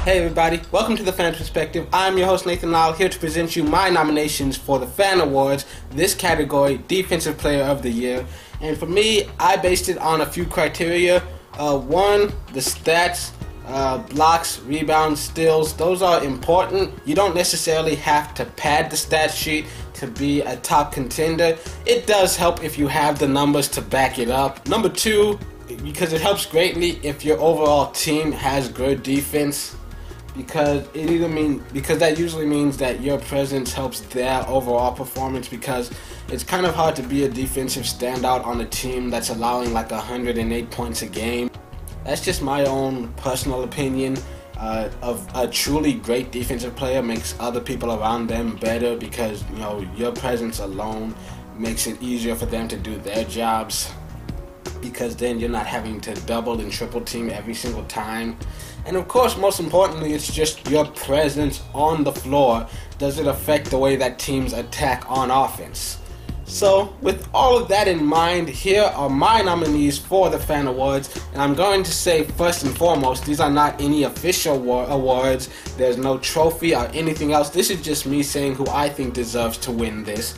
Hey everybody, welcome to the Fan Perspective. I'm your host Nathan Lyle, here to present you my nominations for the Fan Awards, this category, Defensive Player of the Year. And for me, I based it on a few criteria. One, the stats, blocks, rebounds, steals, those are important. You don't necessarily have to pad the stat sheet to be a top contender. It does help if you have the numbers to back it up. Number two, because it helps greatly if your overall team has good defense. Because that usually means that your presence helps their overall performance, because it's kind of hard to be a defensive standout on a team that's allowing like 108 points a game. That's just my own personal opinion. Of a truly great defensive player makes other people around them better, because your presence alone makes it easier for them to do their jobs, because then you're not having to double and triple team every single time. And of course, most importantly, it's just your presence on the floor. Does it affect the way that teams attack on offense? So, with all of that in mind, here are my nominees for the Fan Awards. And I'm going to say, first and foremost, these are not any official awards. There's no trophy or anything else. This is just me saying who I think deserves to win this.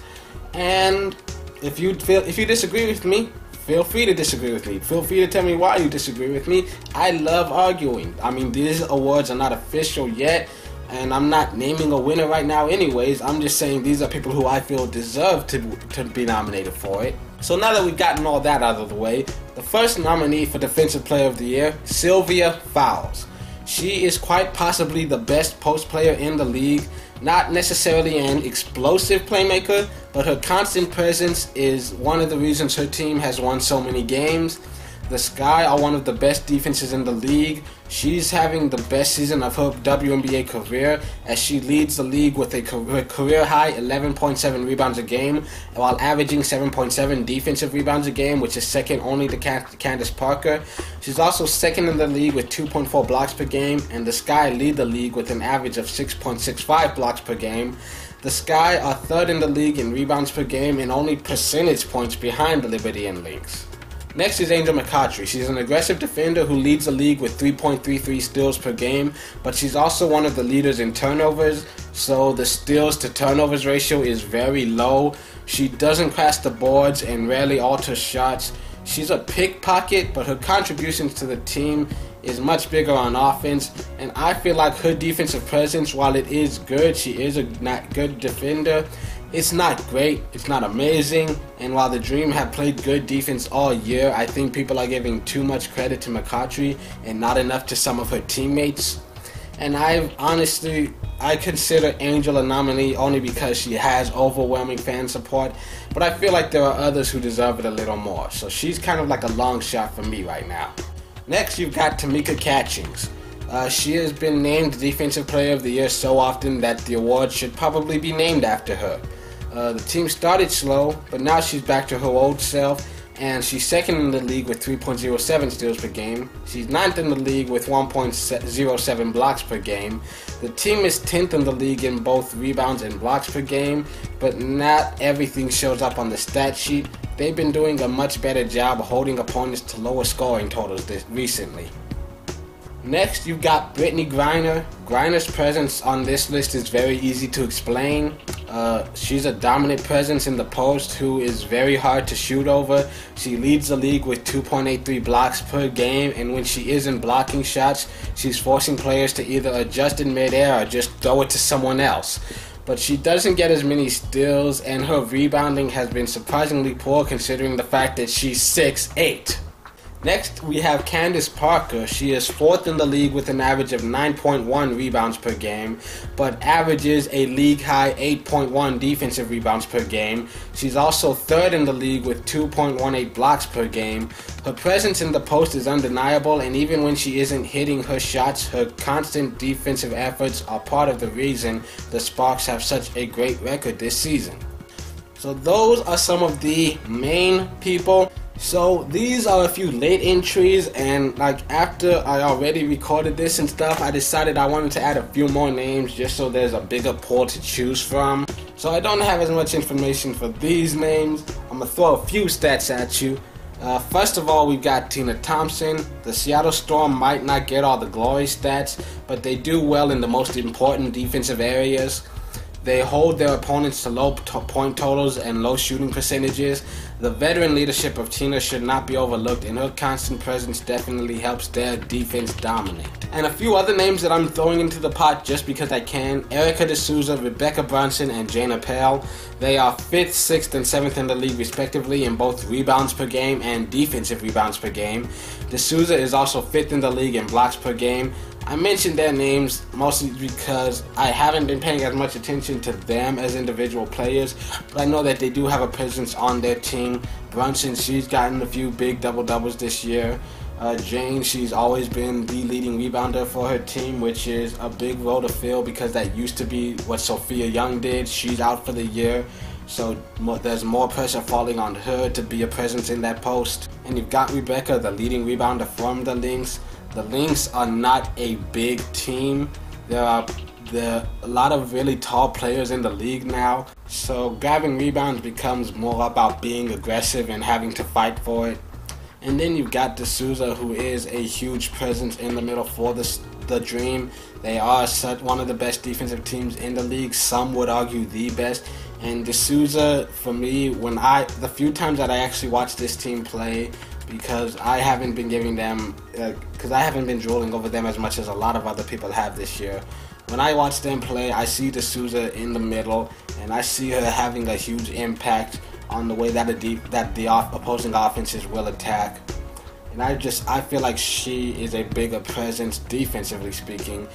And if you disagree with me, feel free to disagree with me. Feel free to tell me why you disagree with me. I love arguing. I mean, these awards are not official yet, and I'm not naming a winner right now anyways. I'm just saying these are people who I feel deserve to be nominated for it. So now that we've gotten all that out of the way, the first nominee for Defensive Player of the Year, Sylvia Fowles. She is quite possibly the best post player in the league. Not necessarily an explosive playmaker, but her constant presence is one of the reasons her team has won so many games. The Sky are one of the best defenses in the league. She's having the best season of her WNBA career, as she leads the league with a career high 11.7 rebounds a game, while averaging 7.7 defensive rebounds a game, which is second only to Candace Parker. She's also second in the league with 2.4 blocks per game, and the Sky lead the league with an average of 6.65 blocks per game. The Sky are third in the league in rebounds per game and only percentage points behind the Liberty and Lynx. Next is McCoughtry. She's an aggressive defender who leads the league with 3.33 steals per game, but she's also one of the leaders in turnovers, so the steals to turnovers ratio is very low. She doesn't crash the boards and rarely alters shots. She's a pickpocket, but her contributions to the team is much bigger on offense, and I feel like her defensive presence, while it is good, she is a not good defender. It's not great, it's not amazing, and while the Dream have played good defense all year, I think people are giving too much credit to McCoughtry and not enough to some of her teammates. And I consider Angel a nominee only because she has overwhelming fan support, but I feel like there are others who deserve it a little more, so she's kind of like a long shot for me right now. Next, you've got McCoughtry. She has been named Defensive Player of the Year so often that the award should probably be named after her. The team started slow, but now she's back to her old self, and she's second in the league with 3.07 steals per game. She's ninth in the league with 1.07 blocks per game. The team is 10th in the league in both rebounds and blocks per game, but not everything shows up on the stat sheet. They've been doing a much better job holding opponents to lower scoring totals recently. Next, you've got Brittney Griner. Griner's presence on this list is very easy to explain. She's a dominant presence in the post who is very hard to shoot over. She leads the league with 2.83 blocks per game, and when she isn't blocking shots, she's forcing players to either adjust in midair or just throw it to someone else. But she doesn't get as many steals, and her rebounding has been surprisingly poor considering the fact that she's 6'8". Next, we have Candace Parker. She is fourth in the league with an average of 9.1 rebounds per game, but averages a league-high 8.1 defensive rebounds per game. She's also third in the league with 2.18 blocks per game. Her presence in the post is undeniable, and even when she isn't hitting her shots, her constant defensive efforts are part of the reason the Sparks have such a great record this season. So those are some of the main people. So these are a few late entries, and after I already recorded this and stuff, I decided I wanted to add a few more names just so there's a bigger pool to choose from. So I don't have as much information for these names. I'm gonna throw a few stats at you. First of all, we've got Tina Thompson. The Seattle Storm might not get all the glory stats, but they do well in the most important defensive areas. They hold their opponents to low point totals and low shooting percentages. The veteran leadership of Tina should not be overlooked, and her constant presence definitely helps their defense dominate. And a few other names that I'm throwing into the pot just because I can: Erica D'Souza, Rebecca Brunson, and Jana Pell. They are 5th, 6th, and 7th in the league respectively in both rebounds per game and defensive rebounds per game. D'Souza is also 5th in the league in blocks per game. I mentioned their names mostly because I haven't been paying as much attention to them as individual players, but I know that they do have a presence on their team. Brunson, she's gotten a few big double-doubles this year. Jane, she's always been the leading rebounder for her team, which is a big role to fill because that used to be what Sophia Young did. She's out for the year, so there's more pressure falling on her to be a presence in that post. And you've got Rebecca, the leading rebounder from the Lynx. The Lynx are not a big team. There are a lot of really tall players in the league now, so grabbing rebounds becomes more about being aggressive and having to fight for it. And then you've got D'Souza, who is a huge presence in the middle for the Dream. They are one of the best defensive teams in the league. Some would argue the best. And D'Souza, for me, the few times that I actually watched this team play, because I haven't been drooling over them as much as a lot of other people have this year. When I watch them play, I see D'Souza in the middle, and I see her having a huge impact on the way that the opposing offenses will attack. And I feel like she is a bigger presence, defensively speaking,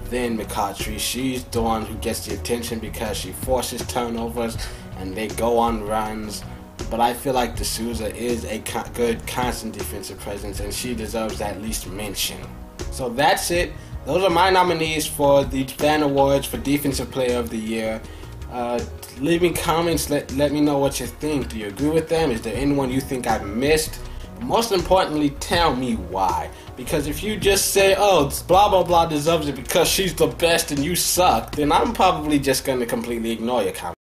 than McCoughtry. She's the one who gets the attention because she forces turnovers and they go on runs. But I feel like D'Souza is a good, constant defensive presence, and she deserves at least mention. So that's it. Those are my nominees for the Fan Awards for Defensive Player of the Year. Leave me comments. Let me know what you think. Do you agree with them? Is there anyone you think I've missed? Most importantly, tell me why. Because if you just say, oh, blah, blah, blah deserves it because she's the best and you suck, then I'm probably just going to completely ignore your comment.